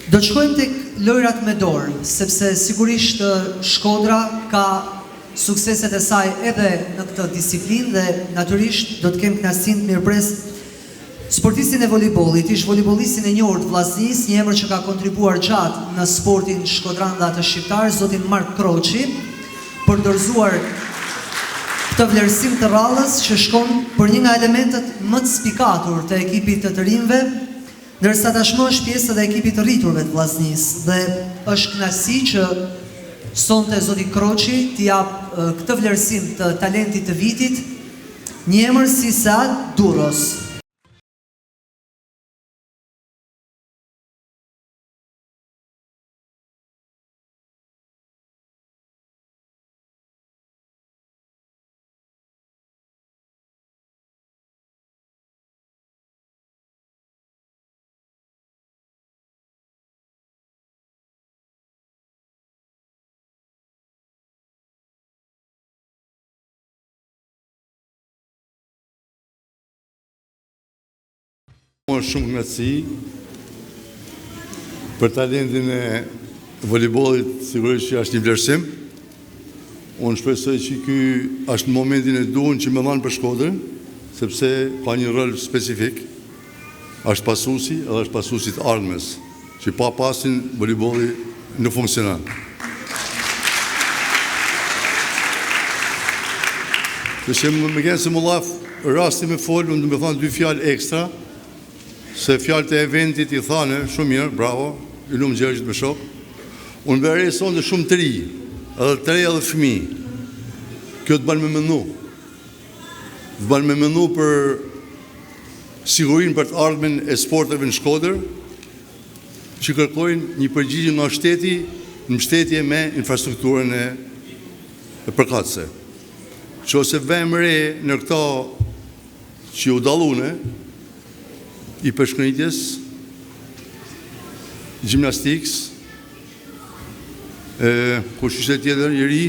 Do të shkojmë tek lojrat me dorë, sepse sigurisht Shkodra ka sukseset e saj edhe në këtë disiplinë dhe natyrisht do të kem kënaqësinë të mirëpres sportistin e voleybollit, ish voleybollistin e njohur të Vllaznisë, një emër që ka kontribuar gjatë në sportin shkodran dhe atë shqiptar, zotin Mark Kroçi, për dorëzuar këtë vlerësim të rrallës që shkon për një nga elementet më të spikatur të ekipit të rinjve, ndërsa tashmë është pjesë edhe ekipit të rriturve të Vllaznisë dhe është kënaqësi që sonte zoti Kroçi t'i jap këtë vlerësim të talentit të vitit, një emër si Saad Duros. Është shumë kënaqësi për talentin e voleybollit, sigurisht që është një vlerësim. Unë shpresoj që ky është momentin e duhur që më dhanë për Shkodrën, sepse ka një rol specifik. Është pasuesi, edhe është pasuesi të ardhmes, që pa pasin voleybolli nuk funksionon. Që më kenë se më laf rasti me fol, unë do të them dy fjalë ekstra. Se fjalët e eventit i thane, shumë mirë, bravo, i lumë Gjergjit me shok. Unë bërë e sonë dhe shumë të ri, edhe të rej edhe fëmi. Kjo të banë me mënu. Të banë me mënu për sigurin për të ardhmen e sporteve në Shkodër, që kërkojnë një përgjigje nga shteti në mbështetje me infrastrukturën e përkatëse. Që ose vëmë re në këta që u dallune, i përshkënjitjes, gjimnastikës, ku shqyshte tjetër i ri,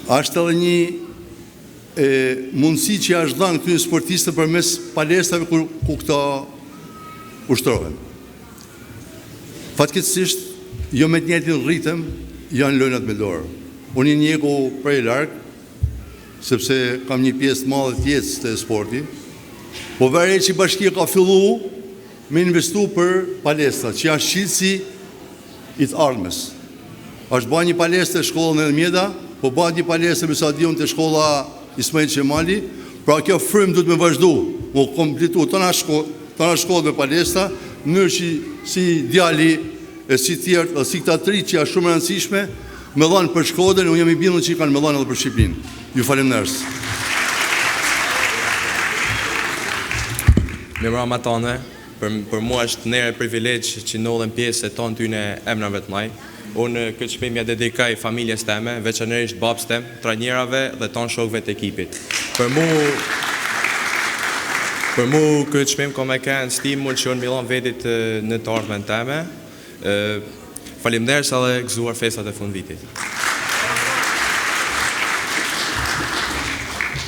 është edhe një mundësi që është dhanë këtë një sportiste për mes palestave ku këta ushtrohen. Fatkeqësisht, jo me të njëjtin ritëm, janë lojnat me dorë. Unë i njeku prej larg, sepse kam një pjesë të madhe të jetës të sporti, po vere që bashkia ka fillu me investu për palestra, që janë shqitësi i të ardhmes. Ashtë ba një palestra e shkollën e Mjeda, po ba një palestra me stadion të shkolla Ismail Qemali, pra kjo frym du të me vazhdu, më kompletu të nga shkollë me palestra, nërë që si djali e si tjertë, dhe si këta tri që janë shumë rëndësishme, me dhanë për Shkodrën, unë jam i bindur që i kanë me dhanë edhe për Shqipërinë. Ju faleminderit. Mirëmbrëma tonë, për mua është nere privilegj që ndodhem pjesë e tonë tyne emrave të maj. Unë këtë shpim ja dedikaj familjes teme, veçanërisht babës tem, trajnerave dhe tonë shokëve të ekipit. Për mu këtë shpim ka me kënë stimul që unë milon vetit në të ardhmen teme. Faleminderit sa dhe gëzuar festat e fund vitit.